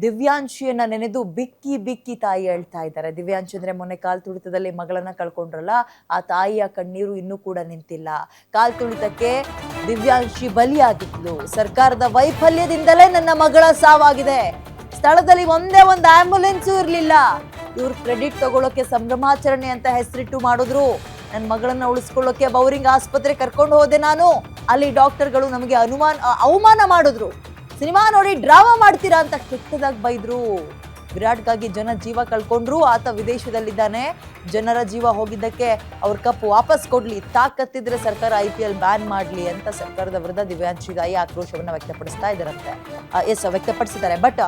ದಿವ್ಯಾಂಶಿಯನ್ನ ನೆನೆದು ಬಿಕ್ಕಿ ಬಿಕ್ಕಿ ತಾಯಿ ಹೇಳ್ತಾ ಇದ್ದಾರೆ. ದಿವ್ಯಾಂಶಿ ಅಂದ್ರೆ ಮೊನ್ನೆ ಕಾಲ್ ತುಳಿತದಲ್ಲಿ ಮಗಳನ್ನ ಕಳ್ಕೊಂಡ್ರಲ್ಲ, ಆ ತಾಯಿಯ ಕಣ್ಣೀರು ಇನ್ನೂ ಕೂಡ ನಿಂತಿಲ್ಲ. ಕಾಲ್ ತುಳಿತಕ್ಕೆ ದಿವ್ಯಾಂಶಿ ಬಲಿಯಾಗಿದ್ಲು. ಸರ್ಕಾರದ ವೈಫಲ್ಯದಿಂದಲೇ ನನ್ನ ಮಗಳ ಸಾವಾಗಿದೆ. ಸ್ಥಳದಲ್ಲಿ ಒಂದೇ ಒಂದು ಆಂಬ್ಯುಲೆನ್ಸು ಇರ್ಲಿಲ್ಲ. ಇವ್ರು ಕ್ರೆಡಿಟ್ ತಗೊಳ್ಳೋಕೆ ಸಂಭ್ರಮಾಚರಣೆ ಅಂತ ಹೆಸರಿಟ್ಟು ಮಾಡಿದ್ರು. ನನ್ನ ಮಗಳನ್ನ ಉಳಿಸ್ಕೊಳ್ಳೋಕೆ ಬೌರಿಂಗ್ ಆಸ್ಪತ್ರೆ ಕರ್ಕೊಂಡು ಹೋದೆ ನಾನು. ಅಲ್ಲಿ ಡಾಕ್ಟರ್ಗಳು ನಮಗೆ ಅವಮಾನ ಮಾಡಿದ್ರು. ಸಿನಿಮಾ ನೋಡಿ ಡ್ರಾಮಾ ಮಾಡ್ತೀರಾ ಅಂತ ಕೆಟ್ಟದಾಗಿ ಬೈದ್ರು. ವಿರಾಟ್ಗಾಗಿ ಜನ ಜೀವ ಕಳ್ಕೊಂಡ್ರು. ಆತ ವಿದೇಶದಲ್ಲಿದ್ದಾನೆ. ಜನರ ಜೀವ ಹೋಗಿದ್ದಕ್ಕೆ ಅವ್ರ ಕಪ್ ವಾಪಸ್ ಕೊಡ್ಲಿ, ತಾಕತ್ತಿದ್ರೆ ಸರ್ಕಾರ IPL ಬ್ಯಾನ್ ಮಾಡ್ಲಿ ಅಂತ ಸರ್ಕಾರದ ವಿರುದ್ಧ ದಿವ್ಯಾಂಶಿ ತಾಯಿ ಆಕ್ರೋಶವನ್ನ ವ್ಯಕ್ತಪಡಿಸ್ತಾ ಇದ್ದಾರಂತೆ. ವ್ಯಕ್ತಪಡಿಸಿದ್ದಾರೆ. ಬಟ್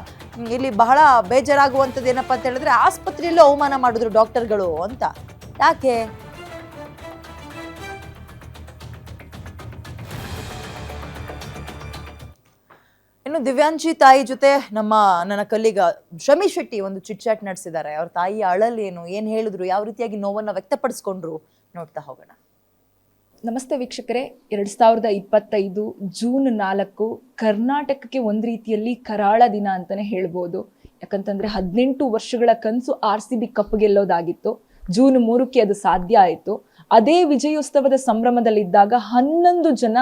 ಇಲ್ಲಿ ಬಹಳ ಬೇಜಾರಾಗುವಂಥದ್ದು ಏನಪ್ಪಾ ಅಂತ ಹೇಳಿದ್ರೆ, ಆಸ್ಪತ್ರೆಯಲ್ಲೂ ಅವಮಾನ ಮಾಡಿದ್ರು ಡಾಕ್ಟರ್ಗಳು ಅಂತ. ಯಾಕೆ? ಇನ್ನು ದಿವ್ಯಾಂಶಿ ತಾಯಿ ಜೊತೆ ನನ್ನ ಕಲೀಗ ಶಮಿ ಶೆಟ್ಟಿ ಒಂದು ಚಿಟ್ಚಾಟ್ ನಡೆಸಿದ್ದಾರೆ. ಅವ್ರ ತಾಯಿ ಅಳಲೇನು, ಏನ್ ಹೇಳಿದ್ರು, ಯಾವ ರೀತಿಯಾಗಿ ನೋವನ್ನ ವ್ಯಕ್ತಪಡಿಸ್ಕೊಂಡ್ರು ನೋಡ್ತಾ ಹೋಗೋಣ. ನಮಸ್ತೆ ವೀಕ್ಷಕರೇ, 2025 ಜೂನ್ 4 ಕರ್ನಾಟಕಕ್ಕೆ ಒಂದು ರೀತಿಯಲ್ಲಿ ಕರಾಳ ದಿನ ಅಂತಾನೆ ಹೇಳ್ಬೋದು. ಯಾಕಂತಂದ್ರೆ 18 ವರ್ಷಗಳ ಕನಸು RCB ಕಪ್ ಗೆಲ್ಲೋದಾಗಿತ್ತು. ಜೂನ್ 3ಕ್ಕೆ ಅದು ಸಾಧ್ಯ ಆಯಿತು. ಅದೇ ವಿಜಯೋತ್ಸವದ ಸಂಭ್ರಮದಲ್ಲಿದ್ದಾಗ 11 ಜನ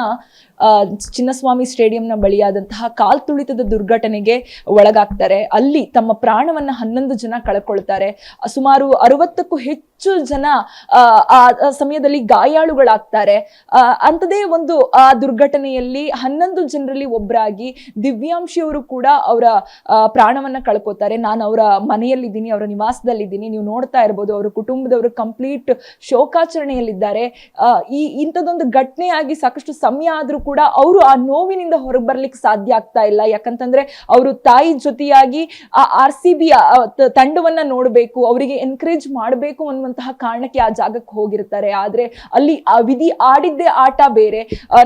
ಚಿನ್ನಸ್ವಾಮಿ ಸ್ಟೇಡಿಯಂನ ಬಳಿಯಾದಂತಹ ಕಾಲ್ ತುಳಿತದ ದುರ್ಘಟನೆಗೆ ಒಳಗಾಗ್ತಾರೆ. ಅಲ್ಲಿ ತಮ್ಮ ಪ್ರಾಣವನ್ನ 11 ಜನ ಕಳ್ಕೊಳ್ತಾರೆ. ಸುಮಾರು 60ಕ್ಕೂ ಹೆಚ್ಚು ಜನ ಆ ಸಮಯದಲ್ಲಿ ಗಾಯಾಳುಗಳಾಗ್ತಾರೆ. ಅಂಥದೇ ಒಂದು ಆ ದುರ್ಘಟನೆಯಲ್ಲಿ 11 ಜನರಲ್ಲಿ ಒಬ್ಬರಾಗಿ ದಿವ್ಯಾಂಶಿ ಅವರು ಕೂಡ ಅವರ ಪ್ರಾಣವನ್ನ ಕಳ್ಕೊತಾರೆ. ನಾನು ಅವರ ಮನೆಯಲ್ಲಿದ್ದೀನಿ, ಅವರ ನಿವಾಸದಲ್ಲಿದ್ದೀನಿ. ನೀವು ನೋಡ್ತಾ ಇರ್ಬೋದು, ಅವರ ಕುಟುಂಬದವರು ಕಂಪ್ಲೀಟ್ ಶೋಕಾಚರಣೆಯಲ್ಲಿದ್ದಾರೆ. ಇಂಥದ್ದೊಂದು ಘಟನೆಯಾಗಿ ಸಾಕಷ್ಟು ಸಮಯ ಆದ್ರೂ ಕೂಡ ಅವರು ಆ ನೋವಿನಿಂದ ಹೊರಗೆ ಬರ್ಲಿಕ್ಕೆ ಸಾಧ್ಯ ಆಗ್ತಾ ಇಲ್ಲ. ಯಾಕಂತಂದ್ರೆ ಅವರು ತಾಯಿ ಜೊತೆಯಾಗಿ ಆ RCB ತಂಡವನ್ನ ನೋಡ್ಬೇಕು, ಅವರಿಗೆ ಎನ್ಕರೇಜ್ ಮಾಡಬೇಕು ಅನ್ನುವಂತಹ ಕಾರಣಕ್ಕೆ ಆ ಜಾಗಕ್ಕೆ ಹೋಗಿರ್ತಾರೆ. ಆದ್ರೆ ಅಲ್ಲಿ ಆ ವಿಧಿ ಆಡಿದ್ದೇ ಆಟ ಬೇರೆ.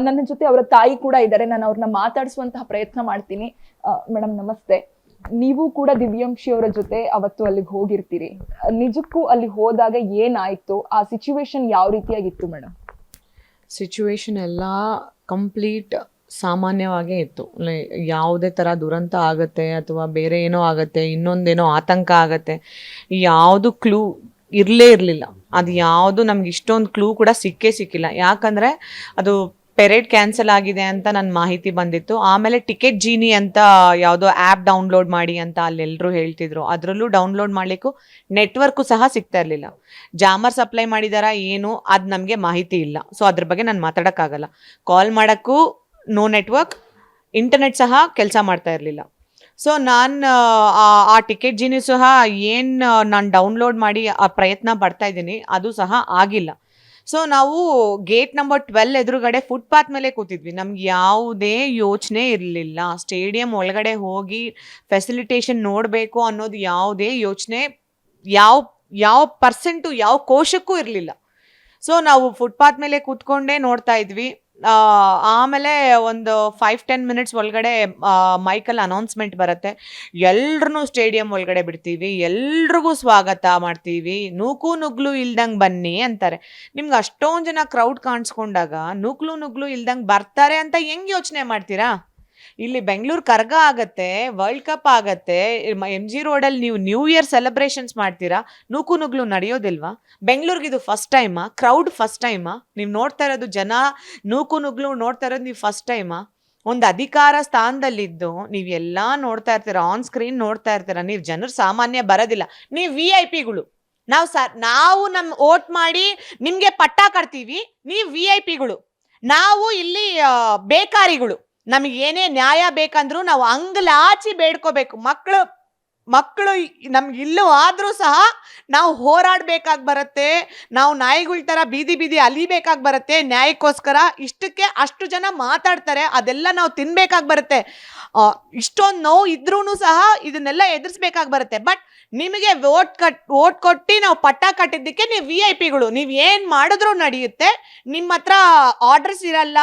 ನನ್ನ ಜೊತೆ ಅವರ ತಾಯಿ ಕೂಡ ಇದ್ದಾರೆ. ನಾನು ಅವ್ರನ್ನ ಮಾತಾಡಿಸುವಂತಹ ಪ್ರಯತ್ನ ಮಾಡ್ತೀನಿ. ಮೇಡಮ್ ನಮಸ್ತೆ. ನೀವು ಕೂಡ ದಿವ್ಯಾಂಶಿ ಅವರ ಜೊತೆ ಅವತ್ತು ಅಲ್ಲಿಗೆ ಹೋಗಿರ್ತೀರಿ. ನಿಜಕ್ಕೂ ಅಲ್ಲಿ ಹೋದಾಗ ಏನಾಯ್ತು? ಆ ಸಿಚುವೇಶನ್ ಯಾವ ರೀತಿಯಾಗಿತ್ತು ಮೇಡಮ್? ಸಿಚುವೇಶನ್ ಎಲ್ಲ ಕಂಪ್ಲೀಟ್ ಸಾಮಾನ್ಯವಾಗೇ ಇತ್ತು. ಯಾವುದೇ ಥರ ದುರಂತ ಆಗುತ್ತೆ ಅಥವಾ ಬೇರೆ ಏನೋ ಆಗುತ್ತೆ, ಇನ್ನೊಂದೇನೋ ಆತಂಕ ಆಗುತ್ತೆ, ಯಾವುದು ಕ್ಲೂ ಇರಲಿಲ್ಲ. ಅದು ಯಾವುದು ನಮ್ಗೆ ಇಷ್ಟೊಂದು ಕ್ಲೂ ಕೂಡ ಸಿಕ್ಕಿಲ್ಲ. ಯಾಕಂದರೆ ಅದು ಪೆರೇಡ್ ಕ್ಯಾನ್ಸಲ್ ಆಗಿದೆ ಅಂತ ನನ್ನ ಮಾಹಿತಿ ಬಂದಿತ್ತು. ಆಮೇಲೆ ಟಿಕೆಟ್ ಜೀನಿ ಅಂತ ಯಾವುದೋ ಆ್ಯಪ್ ಡೌನ್ಲೋಡ್ ಮಾಡಿ ಅಂತ ಅಲ್ಲೆಲ್ಲರೂ ಹೇಳ್ತಿದ್ರು. ಅದರಲ್ಲೂ ಡೌನ್ಲೋಡ್ ಮಾಡಲಿಕ್ಕೂ ನೆಟ್ವರ್ಕು ಸಹ ಸಿಗ್ತಾ ಇರಲಿಲ್ಲ. ಜಾಮರ್ ಸಪ್ಲೈ ಮಾಡಿದಾರಾ ಏನು ಅದು ನಮಗೆ ಮಾಹಿತಿ ಇಲ್ಲ. ಸೊ ಅದ್ರ ಬಗ್ಗೆ ನಾನು ಮಾತಾಡೋಕ್ಕಾಗಲ್ಲ. ಕಾಲ್ ಮಾಡೋಕ್ಕೂ ನೋ ನೆಟ್ವರ್ಕ್, ಇಂಟರ್ನೆಟ್ ಸಹ ಕೆಲಸ ಮಾಡ್ತಾ ಇರಲಿಲ್ಲ. ಸೊ ನಾನು ಆ ಟಿಕೆಟ್ ಜೀನಿ ಸಹ ಏನು ನಾನು ಡೌನ್ಲೋಡ್ ಮಾಡಿ ಆ ಪ್ರಯತ್ನ ಪಡ್ತಾ ಇದ್ದೀನಿ, ಅದು ಸಹ ಆಗಿಲ್ಲ. ಸೊ ನಾವು ಗೇಟ್ ನಂಬರ್ 12 ಎದುರುಗಡೆ ಫುಟ್ಪಾತ್ ಮೇಲೆ ಕೂತಿದ್ವಿ. ನಮ್ಗೆ ಯಾವುದೇ ಯೋಚನೆ ಇರಲಿಲ್ಲ. ಸ್ಟೇಡಿಯಂ ಒಳಗಡೆ ಹೋಗಿ ಫೆಸಿಲಿಟೇಷನ್ ನೋಡಬೇಕು ಅನ್ನೋದು ಯಾವುದೇ ಯೋಚನೆ ಯಾವ ಪರ್ಸೆಂಟು ಯಾವ ಕೋಶಕ್ಕೂ ಇರಲಿಲ್ಲ. ಸೊ ನಾವು ಫುಟ್ಪಾತ್ ಮೇಲೆ ಕೂತ್ಕೊಂಡೇ ನೋಡ್ತಾ ಇದ್ವಿ. ಆಮೇಲೆ ಒಂದು 5-10 ಮಿನಿಟ್ಸ್ ಒಳಗಡೆ ಮೈಕಲ್ ಅನೌನ್ಸ್ಮೆಂಟ್ ಬರುತ್ತೆ, ಎಲ್ರೂ ಸ್ಟೇಡಿಯಂ ಒಳಗಡೆ ಬಿಡ್ತೀವಿ, ಎಲ್ರಿಗೂ ಸ್ವಾಗತ ಮಾಡ್ತೀವಿ, ನೂಕು ನುಗ್ಲು ಇಲ್ದಂಗೆ ಬನ್ನಿ ಅಂತಾರೆ. ನಿಮ್ಗೆ ಅಷ್ಟೊಂದು ಜನ ಕ್ರೌಡ್ ಕಾಣಿಸ್ಕೊಂಡಾಗ ನುಗ್ಲು ಇಲ್ದಂಗೆ ಬರ್ತಾರೆ ಅಂತ ಹೆಂಗೆ ಯೋಚನೆ ಮಾಡ್ತೀರಾ? ಇಲ್ಲಿ ಬೆಂಗಳೂರು ಕರ್ಗ ಆಗತ್ತೆ, ವರ್ಲ್ಡ್ ಕಪ್ ಆಗತ್ತೆ, MG ರೋಡಲ್ಲಿ ನೀವು ನ್ಯೂ ಇಯರ್ ಸೆಲೆಬ್ರೇಷನ್ಸ್ ಮಾಡ್ತೀರಾ, ನೂಕು ನುಗ್ಲು ನಡೆಯೋದಿಲ್ವಾ? ಬೆಂಗಳೂರಿಗೆ ಇದು ಫಸ್ಟ್ ಟೈಮಾ? ಕ್ರೌಡ್ ಫಸ್ಟ್ ಟೈಮಾ? ನೀವು ನೋಡ್ತಾ ಇರೋದು ಜನ ನೂಕು ನುಗ್ಲು ನೋಡ್ತಾ ಇರೋದು ನೀವು ಫಸ್ಟ್ ಟೈಮಾ? ಒಂದು ಅಧಿಕಾರ ಸ್ಥಾನದಲ್ಲಿದ್ದು ನೀವು ಎಲ್ಲ ನೋಡ್ತಾ ಇರ್ತೀರ, ಆನ್ ಸ್ಕ್ರೀನ್ ನೋಡ್ತಾ ಇರ್ತೀರ. ನೀವು ಜನರು ಸಾಮಾನ್ಯ ಬರೋದಿಲ್ಲ, ನೀವು VIP ಗಳು. ನಾವು ನಮ್ಮ ವೋಟ್ ಮಾಡಿ ನಿಮಗೆ ಪಟ್ಟ ಕಟ್ತೀವಿ, ನೀವು VIP ಗಳು. ನಾವು ಇಲ್ಲಿ ಬೇಕಾರಿಗಳು. ನಮಗೆ ಏನೇ ನ್ಯಾಯ ಬೇಕಂದ್ರೂ ನಾವು ಅಂಗಲಾಚಿ ಬೇಡ್ಕೋಬೇಕು. ಮಕ್ಕಳು ನಮ್ಗೆ ಇಲ್ಲೂ ಆದರೂ ಸಹ ನಾವು ಹೋರಾಡಬೇಕಾಗಿ ಬರುತ್ತೆ. ನಾವು ನಾಯಿಗಳ ಥರ ಬೀದಿ ಅಲಿಬೇಕಾಗಿ ಬರುತ್ತೆ ನ್ಯಾಯಕ್ಕೋಸ್ಕರ. ಇಷ್ಟಕ್ಕೆ ಅಷ್ಟು ಜನ ಮಾತಾಡ್ತಾರೆ, ಅದೆಲ್ಲ ನಾವು ತಿನ್ಬೇಕಾಗಿ ಬರುತ್ತೆ. ಇಷ್ಟೊಂದು ನೋವು ಇದ್ರೂ ಸಹ ಇದನ್ನೆಲ್ಲ ಎದುರಿಸ್ಬೇಕಾಗಿ ಬರುತ್ತೆ. ಬಟ್ ನಿಮಗೆ ವೋಟ್ ಕೊಟ್ಟು ನಾವು ಪಟ್ಟ ಕಟ್ಟಿದ್ದಕ್ಕೆ ನೀವು VIP ಗಳು. ನೀವು ಏನು ಮಾಡಿದ್ರೂ ನಡೆಯುತ್ತೆ. ನಿಮ್ಮ ಹತ್ರ ಆರ್ಡರ್ಸ್ ಇರಲ್ಲ,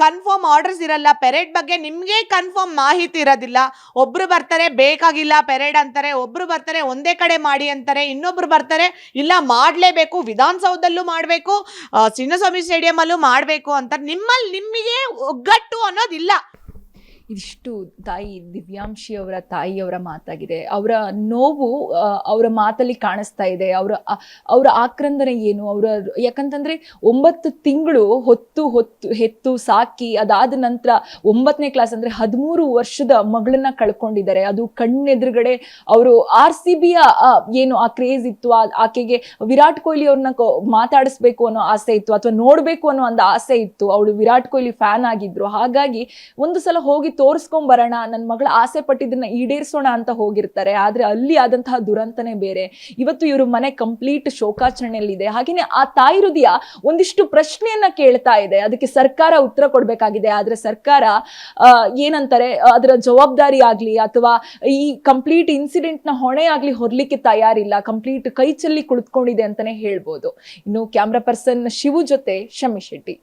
ಕನ್ಫರ್ಮ್ ಆರ್ಡರ್ಸ್ ಇರಲ್ಲ. ಪೆರೇಡ್ ಬಗ್ಗೆ ನಿಮಗೆ ಕನ್ಫರ್ಮ್ ಮಾಹಿತಿ ಇರೋದಿಲ್ಲ. ಒಬ್ರು ಬರ್ತಾರೆ ಬೇಕಾಗಿಲ್ಲ ಪೆರೇಡ್ ಅಂತಾರೆ, ಒಬ್ರು ಬರ್ತಾರೆ ಒಂದೇ ಕಡೆ ಮಾಡಿ ಅಂತಾರೆ, ಇನ್ನೊಬ್ರು ಬರ್ತಾರೆ ಇಲ್ಲ ಮಾಡಲೇಬೇಕು, ವಿಧಾನಸೌಧದಲ್ಲೂ ಮಾಡಬೇಕು, ಚಿನ್ನಸ್ವಾಮಿ ಸ್ಟೇಡಿಯಂ ಅಲ್ಲೂ ಮಾಡಬೇಕು ಅಂತಾರೆ. ನಿಮಗೆ ಒಗ್ಗಟ್ಟು ಅನ್ನೋದಿಲ್ಲ. ಇದಿಷ್ಟು ತಾಯಿ ದಿವ್ಯಾಂಶಿ ಅವರ ತಾಯಿಯವರ ಮಾತಾಗಿದೆ. ಅವರ ನೋವು ಅವರ ಮಾತಲ್ಲಿ ಕಾಣಿಸ್ತಾ ಇದೆ. ಅವರ ಆಕ್ರಂದನೆ ಏನು, ಯಾಕಂತಂದ್ರೆ 9 ತಿಂಗಳು ಹೆತ್ತು ಸಾಕಿ ಅದಾದ ನಂತರ 9ನೇ ಕ್ಲಾಸ್ ಅಂದ್ರೆ 13 ವರ್ಷದ ಮಗಳನ್ನ ಕಳ್ಕೊಂಡಿದ್ದಾರೆ. ಅದು ಕಣ್ಣೆದುರುಗಡೆ ಅವರು RCBಯ ಏನು ಆ ಕ್ರೇಜ್ ಇತ್ತು, ಆಕೆಗೆ ವಿರಾಟ್ ಕೊಹ್ಲಿ ಅವ್ರನ್ನ ಮಾತಾಡಿಸ್ಬೇಕು ಅನ್ನೋ ಆಸೆ ಇತ್ತು, ಅಥವಾ ನೋಡ್ಬೇಕು ಅನ್ನೋ ಒಂದು ಆಸೆ ಇತ್ತು. ಅವಳು ವಿರಾಟ್ ಕೊಹ್ಲಿ ಫ್ಯಾನ್ ಆಗಿದ್ರು. ಹಾಗಾಗಿ ಒಂದು ಸಲ ಹೋಗಿ ತೋರಿಸ್ಕೊಂಡ್ ಬರೋಣ, ನನ್ನ ಮಗಳ ಆಸೆ ಪಟ್ಟಿದ್ದನ್ನ ಈಡೇರಿಸೋಣ ಅಂತ ಹೋಗಿರ್ತಾರೆ. ಆದ್ರೆ ಅಲ್ಲಿ ಆದಂತಹ ದುರಂತನೇ ಬೇರೆ. ಇವತ್ತು ಇವ್ರ ಮನೆ ಕಂಪ್ಲೀಟ್ ಶೋಕಾಚರಣೆಯಲ್ಲಿದೆ. ಹಾಗೇನೆ ಆ ತಾಯಿ ಹೃದಯ ಒಂದಿಷ್ಟು ಪ್ರಶ್ನೆಯನ್ನ ಕೇಳ್ತಾ ಇದೆ. ಅದಕ್ಕೆ ಸರ್ಕಾರ ಉತ್ತರ ಕೊಡ್ಬೇಕಾಗಿದೆ. ಆದ್ರೆ ಸರ್ಕಾರ ಏನಂತಾರೆ, ಅದರ ಜವಾಬ್ದಾರಿ ಆಗ್ಲಿ ಅಥವಾ ಈ ಕಂಪ್ಲೀಟ್ ಇನ್ಸಿಡೆಂಟ್ ನ ಹೊಣೆ ಆಗ್ಲಿ ಹೊರ್ಲಿಕ್ಕೆ ತಯಾರಿಲ್ಲ. ಕಂಪ್ಲೀಟ್ ಕೈ ಚೆಲ್ಲಿ ಕುಳಿತುಕೊಂಡಿದೆ ಅಂತಾನೆ ಹೇಳ್ಬೋದು. ಇನ್ನು ಕ್ಯಾಮ್ರಾ ಪರ್ಸನ್ ಶಿವು ಜೊತೆ ಶಮಿ ಶೆಟ್ಟಿ.